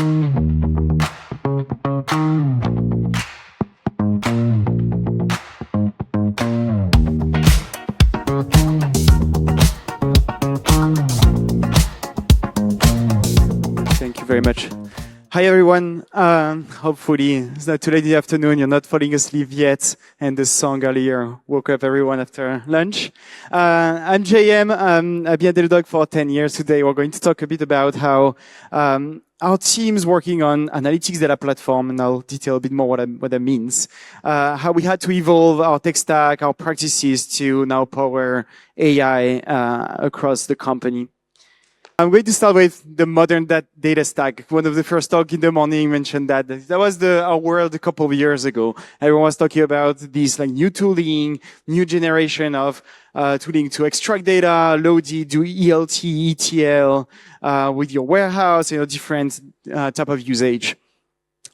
Thank you very much. Hi, everyone. Hopefully, it's not too late in the afternoon. You're not falling asleep yet. And the song earlier woke up everyone after lunch. I'm JM. I've been at Datadog for 10 years. Today, we're going to talk a bit about how our team's working on analytics data platform, and I'll detail a bit more what that means. How we had to evolve our tech stack, our practices to now power AI across the company. I'm going to start with the modern data stack. One of the first talk in the morning mentioned that was our world a couple of years ago. Everyone was talking about this like new tooling, new generation of tooling to extract data, load it, do ELT, ETL with your warehouse, different type of usage.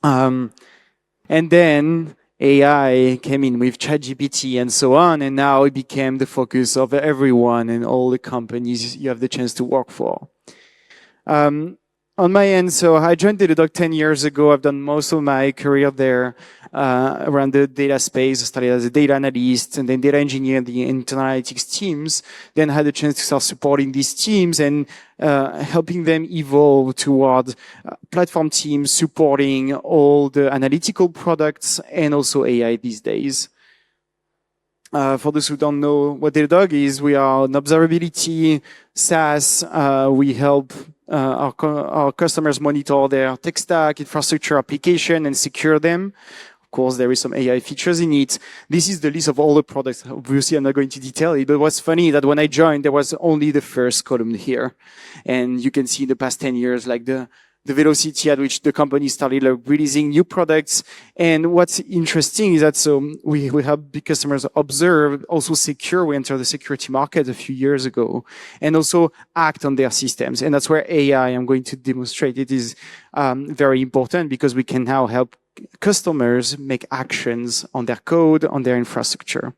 And then AI came in with ChatGPT and so on, and now it became the focus of everyone and all the companies you have the chance to work for. On my end, so I joined Datadog 10 years ago. I've done most of my career there around the data space. I started as a data analyst and then data engineer in the internal analytics teams. Then I had a chance to start supporting these teams and helping them evolve toward platform teams supporting all the analytical products and also AI these days. For those who don't know what Datadog is, we are an observability SaaS. We help our customers monitor their tech stack, infrastructure, application, and secure them. Of course, there is some AI features in it. This is the list of all the products. Obviously, I'm not going to detail it, but what's funny that when I joined, there was only the first column here. And you can see in the past 10 years, like the velocity at which the company started releasing new products. And what's interesting is that we help big customers observe, also secure. We entered the security market a few years ago, and also act on their systems. And that's where AI, I'm going to demonstrate it, is very important because we can now help customers make actions on their code, on their infrastructure.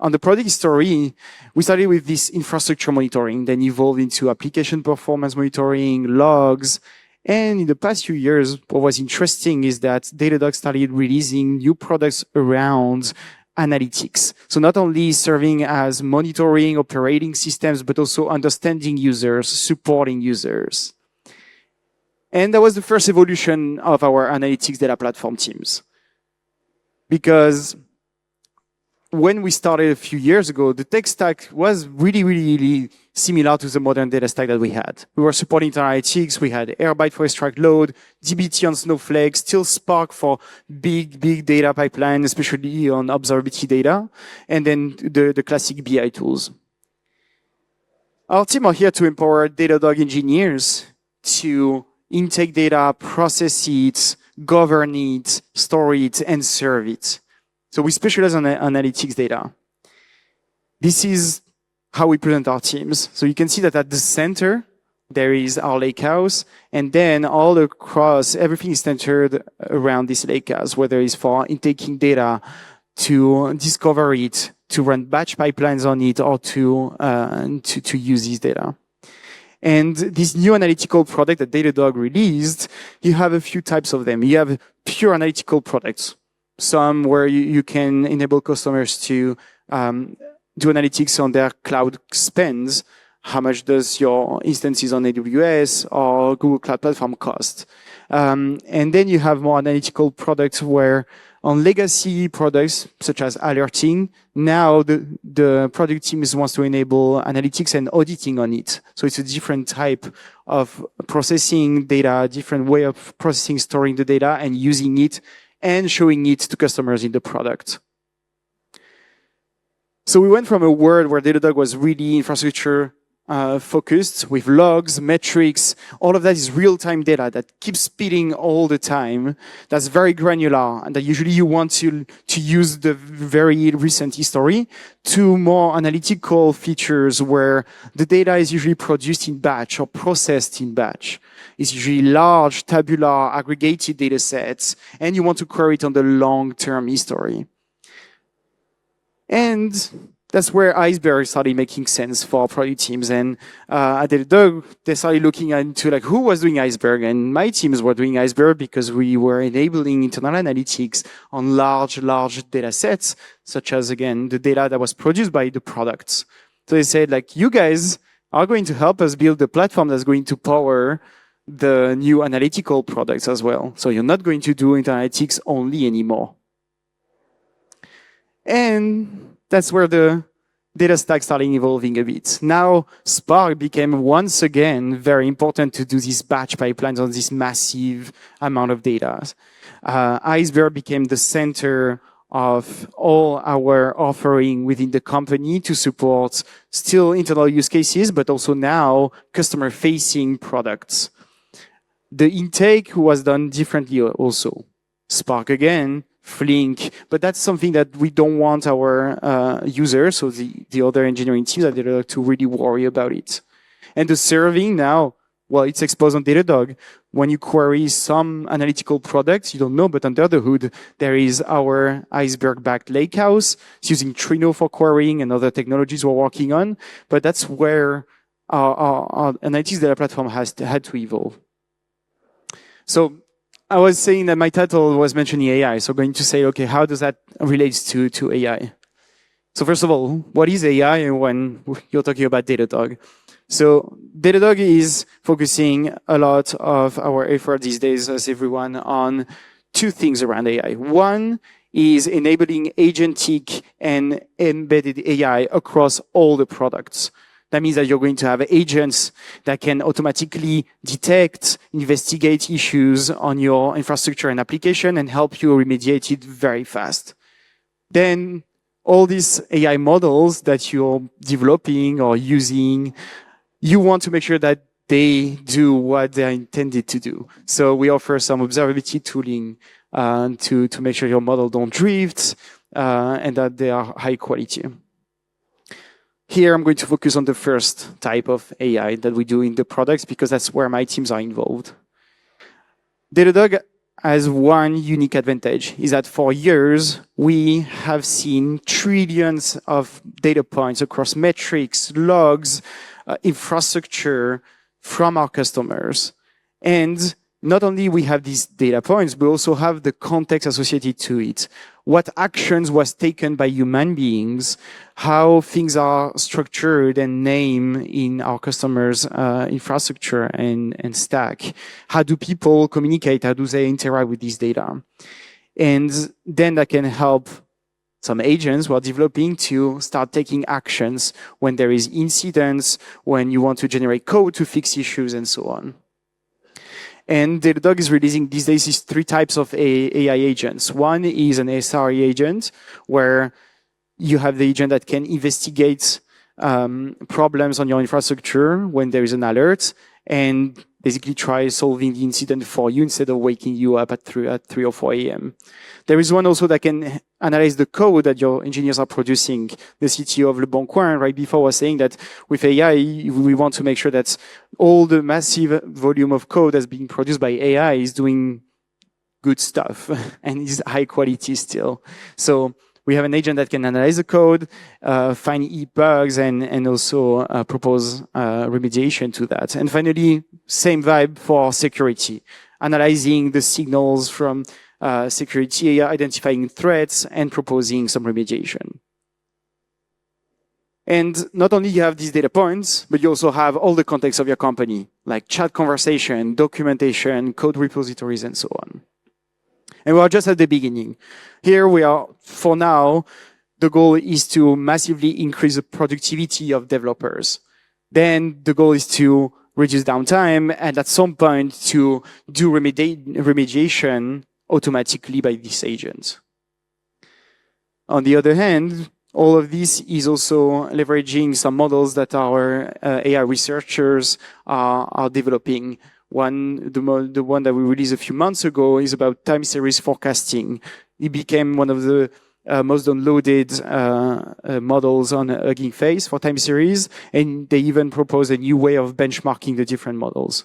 On the product story, we started with this infrastructure monitoring, then evolved into application performance monitoring, logs. And in the past few years, what was interesting is that Datadog started releasing new products around analytics. So not only serving as monitoring, operating systems, but also understanding users, supporting users. And that was the first evolution of our analytics data platform teams. Because when we started a few years ago, the tech stack was really similar to the modern data stack that we had. We were supporting analytics. We had Airbyte for extract load, dbt on Snowflake, still Spark for big data pipeline, especially on observability data, and then the classic BI tools. Our team are here to empower Datadog engineers to intake data, process it, govern it, store it, and serve it. So we specialize on analytics data. This is how we present our teams. So you can see that at the center, there is our Lakehouse, and then all across, everything is centered around this Lakehouse, whether it's for intaking data, to discover it, to run batch pipelines on it, or to use this data. And this new analytical product that Datadog released, you have a few types of them. You have pure analytical products. Some where you can enable customers to do analytics on their cloud spends. How much does your instances on AWS or Google Cloud Platform cost? And then you have more analytical products where on legacy products, such as alerting, now the product team wants to enable analytics and auditing on it. So it's a different type of processing data, different way of processing, storing the data, and using it and showing it to customers in the product. So we went from a world where Datadog was really infrastructure focused with logs, metrics, all of that is real-time data that keeps speeding all the time. That's very granular, and that usually you want to use the very recent history, to more analytical features where the data is usually produced in batch or processed in batch. It's usually large, tabular, aggregated data sets, and you want to query it on the long-term history. And that's where Iceberg started making sense for product teams. And at Datadog, they started looking into like who was doing Iceberg. And my teams were doing Iceberg because we were enabling internal analytics on large data sets, such as, again, the data that was produced by the products. So they said, like, you guys are going to help us build a platform that's going to power the new analytical products as well. So you're not going to do internal analytics only anymore. And that's where the data stack started evolving a bit. Now, Spark became once again very important to do these batch pipelines on this massive amount of data. Iceberg became the center of all our offering within the company to support still internal use cases, but also now customer-facing products. The intake was done differently also. Spark again, Flink, but that's something that we don't want our users, so the other engineering teams at Datadog, to really worry about it. And the serving now, well, it's exposed on Datadog. When you query some analytical products, you don't know, but under the hood, there is our Iceberg-backed Lakehouse. It's using Trino for querying and other technologies we're working on. But that's where our analytics data platform had to evolve. So I was saying that my title was mentioning AI. So I'm going to say, okay, how does that relate to AI? So first of all, what is AI when you're talking about Datadog? So Datadog is focusing a lot of our effort these days, as everyone, on two things around AI. One is enabling agentic and embedded AI across all the products. That means that you're going to have agents that can automatically detect, investigate issues on your infrastructure and application and help you remediate it very fast. Then all these AI models that you're developing or using, you want to make sure that they do what they're intended to do. So we offer some observability tooling to make sure your model don't drift and that they are high quality. Here, I'm going to focus on the first type of AI that we do in the products because that's where my teams are involved. Datadog has one unique advantage, is that for years, we have seen trillions of data points across metrics, logs, infrastructure from our customers. And not only we have these data points, we also have the context associated to it. What actions was taken by human beings, how things are structured and named in our customers' infrastructure and stack. How do people communicate? How do they interact with this data? And then that can help some agents who are developing to start taking actions when there is incidents, when you want to generate code to fix issues and so on. And Datadog is releasing these days these three types of AI agents. One is an SRE agent, where you have the agent that can investigate problems on your infrastructure when there is an alert and basically try solving the incident for you instead of waking you up at 3 or 4 a.m. There is one also that can analyze the code that your engineers are producing. The CTO of Le Bon Coin right before was saying that with AI, we want to make sure that all the massive volume of code that's being produced by AI is doing good stuff and is high quality still. So we have an agent that can analyze the code, find bugs, and also propose remediation to that. And finally, same vibe for security, analyzing the signals from security, identifying threats, and proposing some remediation. And not only you have these data points, but you also have all the context of your company, like chat conversation, documentation, code repositories, and so on. And we are just at the beginning. Here we are, for now, the goal is to massively increase the productivity of developers. Then the goal is to reduce downtime and at some point to do remediation automatically by this agent. On the other hand, all of this is also leveraging some models that our AI researchers are developing. The one that we released a few months ago is about time series forecasting. It became one of the most downloaded models on Hugging Face for time series, and they even proposed a new way of benchmarking the different models.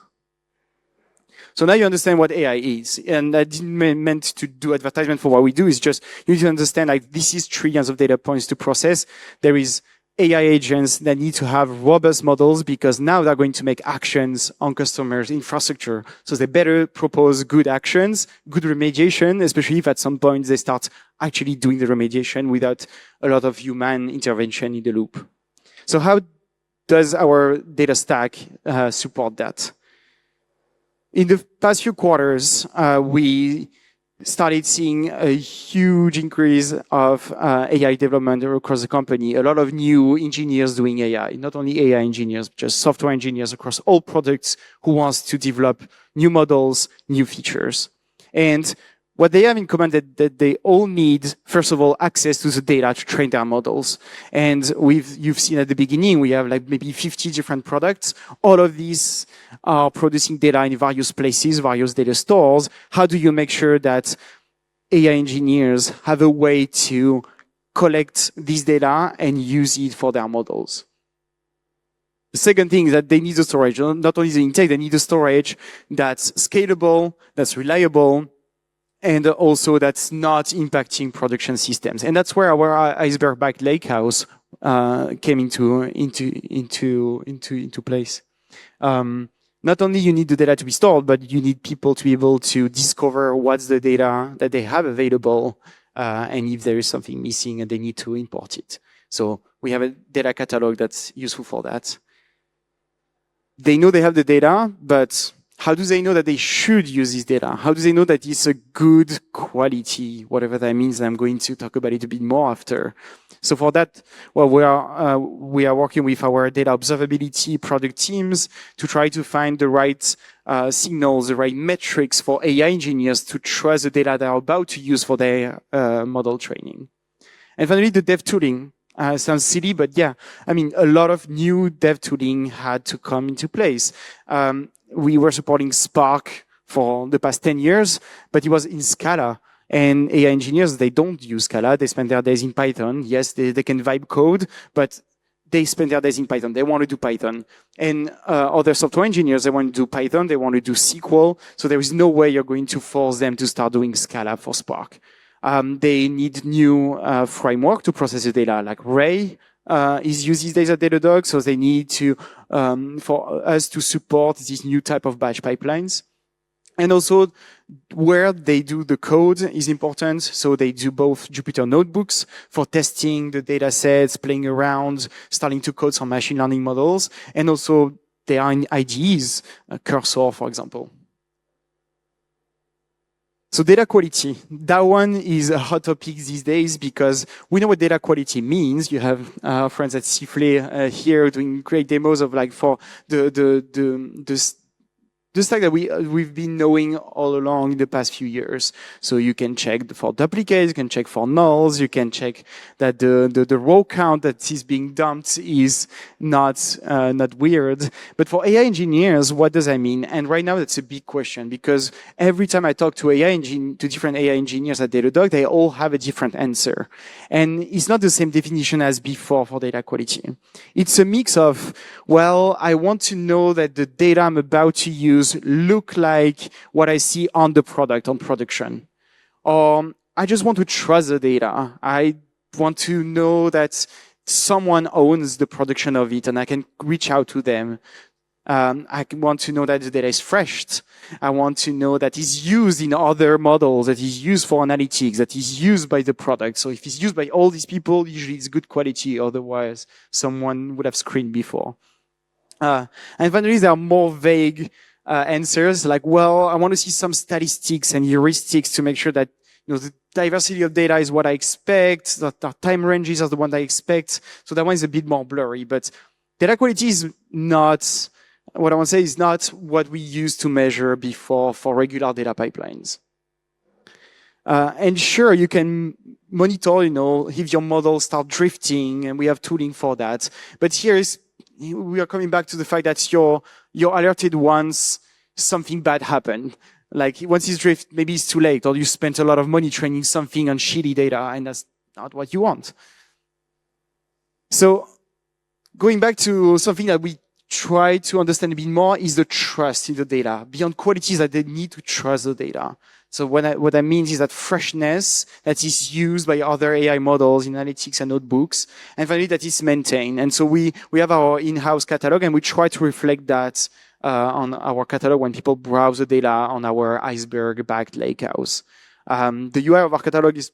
So now you understand what AI is. And I didn't meant to do advertisement for what we do. It's just you need to understand like this is trillions of data points to process. There is AI agents that need to have robust models because now they're going to make actions on customers' infrastructure. So they better propose good actions, good remediation, especially if at some point they start actually doing the remediation without a lot of human intervention in the loop. So how does our data stack support that? In the past few quarters, we started seeing a huge increase of AI development across the company. A lot of new engineers doing AI, not only AI engineers, just software engineers across all products who wants to develop new models, new features. And what they have in common that they all need, first of all, access to the data to train their models. And you've seen at the beginning, we have like maybe 50 different products. All of these are producing data in various places, various data stores. How do you make sure that AI engineers have a way to collect this data and use it for their models? The second thing is that they need the storage. Not only the intake, they need the storage that's scalable, that's reliable, and also that's not impacting production systems. And that's where our Iceberg-backed Lakehouse came into place. Not only you need the data to be stored, but you need people to be able to discover what's the data that they have available, and if there is something missing and they need to import it. So we have a data catalog that's useful for that. They know they have the data, but how do they know that they should use this data? How do they know that it's a good quality, whatever that means? I'm going to talk about it a bit more after. So for that, well, we are working with our data observability product teams to try to find the right signals, the right metrics for AI engineers to trust the data they're about to use for their model training. And finally, the dev tooling. Sounds silly, but yeah, I mean, a lot of new dev tooling had to come into place. We were supporting Spark for the past 10 years, but it was in Scala. And AI engineers, they don't use Scala. They spend their days in Python. Yes, they can vibe code, but they spend their days in Python. They want to do Python. And other software engineers, they want to do Python. They want to do SQL. So there is no way you're going to force them to start doing Scala for Spark. They need new framework to process the data, like Ray is used these days at Datadog, so they need to for us to support this new type of batch pipelines. And also, where they do the code is important. So they do both Jupyter notebooks for testing the data sets, playing around, starting to code some machine learning models, and also they are in IDEs, Cursor, for example. So data quality, that one is a hot topic these days because we know what data quality means. You have friends at Sifflet here doing great demos of like for the stack that we've been knowing all along in the past few years. So you can check for duplicates, you can check for nulls, you can check that the row count that is being dumped is not weird. But for AI engineers, what does that mean? And right now that's a big question because every time I talk to different AI engineers at Datadog, they all have a different answer. And it's not the same definition as before for data quality. It's a mix of, well, I want to know that the data I'm about to use look like what I see on the product, on production. Or I just want to trust the data. I want to know that someone owns the production of it and I can reach out to them. I want to know that the data is fresh. I want to know that it's used in other models, that is used for analytics, that is used by the product. So if it's used by all these people, usually it's good quality. Otherwise, someone would have screened before. And finally, there are more vague answers like, well, I want to see some statistics and heuristics to make sure that the diversity of data is what I expect, that the time ranges are the one I expect. So that one is a bit more blurry. But data quality is not, what I want to say is not what we used to measure before for regular data pipelines. And sure, you can monitor, if your models start drifting, and we have tooling for that. But we are coming back to the fact that you're alerted once something bad happened. Like once it's drift, maybe it's too late, or you spent a lot of money training something on shitty data, and that's not what you want. So going back to something that we try to understand a bit more is the trust in the data. Beyond quality is that they need to trust the data. So what that means is that freshness that is used by other AI models in analytics and notebooks, and finally that is maintained. And so we have our in-house catalog, and we try to reflect that on our catalog when people browse the data on our Iceberg-backed Lakehouse. The UI of our catalog is,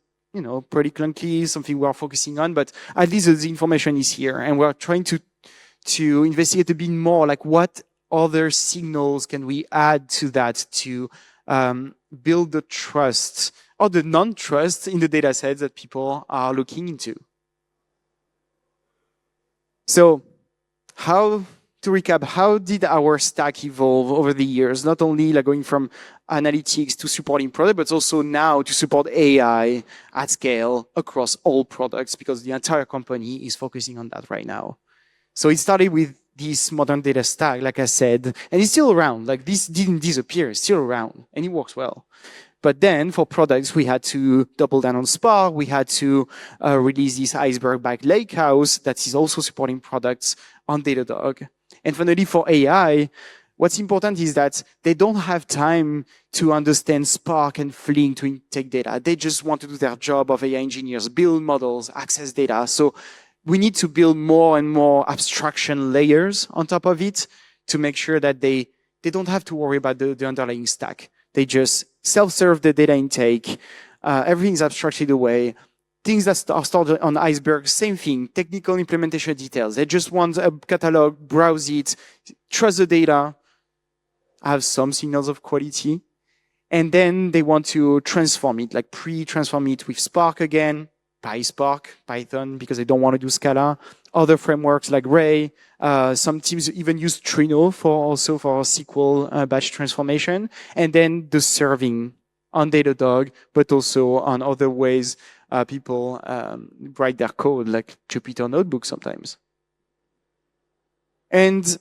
pretty clunky, something we are focusing on, but at least the information is here, and we're trying to investigate a bit more, like what other signals can we add to that to build the trust or the non-trust in the data sets that people are looking into. So to recap, how did our stack evolve over the years? Not only like going from analytics to supporting product, but also now to support AI at scale across all products, because the entire company is focusing on that right now. So it started with this modern data stack, like I said, and it's still around. Like this didn't disappear, it's still around, and it works well. But then for products, we had to double down on Spark. We had to release this Iceberg-backed Lakehouse that is also supporting products on Datadog. And finally, for AI, what's important is that they don't have time to understand Spark and Flink to intake data. They just want to do their job of AI engineers, build models, access data. So we need to build more and more abstraction layers on top of it to make sure that they don't have to worry about the underlying stack. They just self-serve the data intake. Everything's abstracted away. Things that are stored on Iceberg, same thing, technical implementation details. They just want a catalog, browse it, trust the data, have some signals of quality, and then they want to transform it, like pre-transform it with Spark again, PySpark, Python, because they don't want to do Scala. Other frameworks like Ray. Some teams even use Trino for SQL batch transformation. And then the serving on Datadog, but also on other ways people write their code, like Jupyter Notebook sometimes. And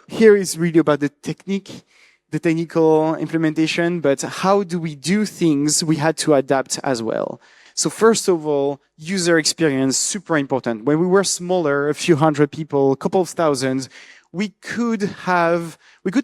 here is really about the technical implementation, but how do we do things? We had to adapt as well. So first of all, user experience, super important. When we were smaller, a few hundred people, a couple of thousands, we could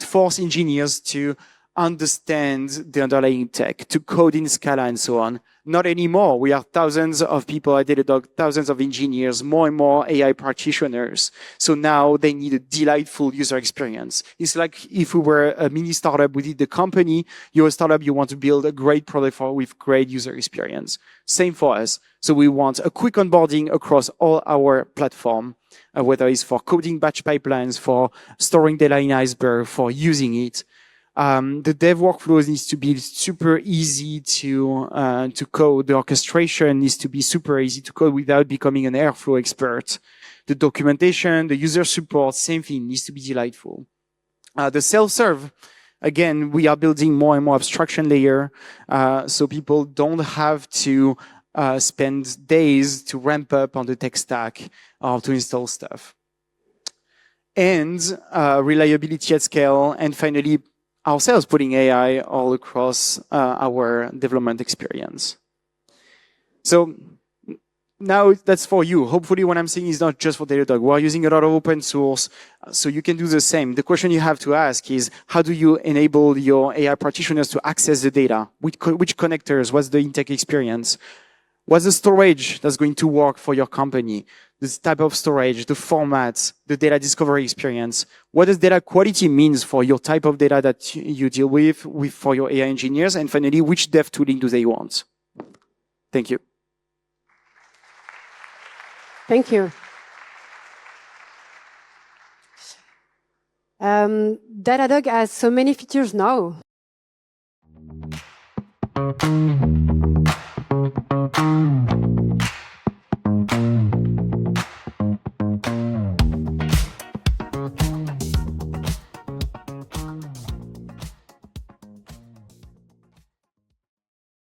force engineers to understand the underlying tech, to code in Scala and so on. Not anymore. We are thousands of people at Datadog, thousands of engineers, more and more AI practitioners. So now they need a delightful user experience. It's like if we were a mini startup, we did the company. You're a startup, you want to build a great product with great user experience. Same for us. So we want a quick onboarding across all our platform, whether it's for coding batch pipelines, for storing data in Iceberg, for using it. The dev workflows needs to be super easy to code. The orchestration needs to be super easy to code without becoming an Airflow expert. The documentation, the user support, same thing, needs to be delightful. The self-serve, again, we are building more and more abstraction layer, so people don't have to spend days to ramp up on the tech stack or to install stuff. And reliability at scale, and finally, ourselves putting AI all across our development experience. So now that's for you. Hopefully what I'm saying is not just for Datadog. We're using a lot of open source, so you can do the same. The question you have to ask is, how do you enable your AI practitioners to access the data? Which connectors? What's the intake experience? What's the storage that's going to work for your company? This type of storage, the formats, the data discovery experience. What does data quality means for your type of data that you deal with for your AI engineers? And finally, which dev tooling do they want? Thank you. Thank you. Datadog has so many features now.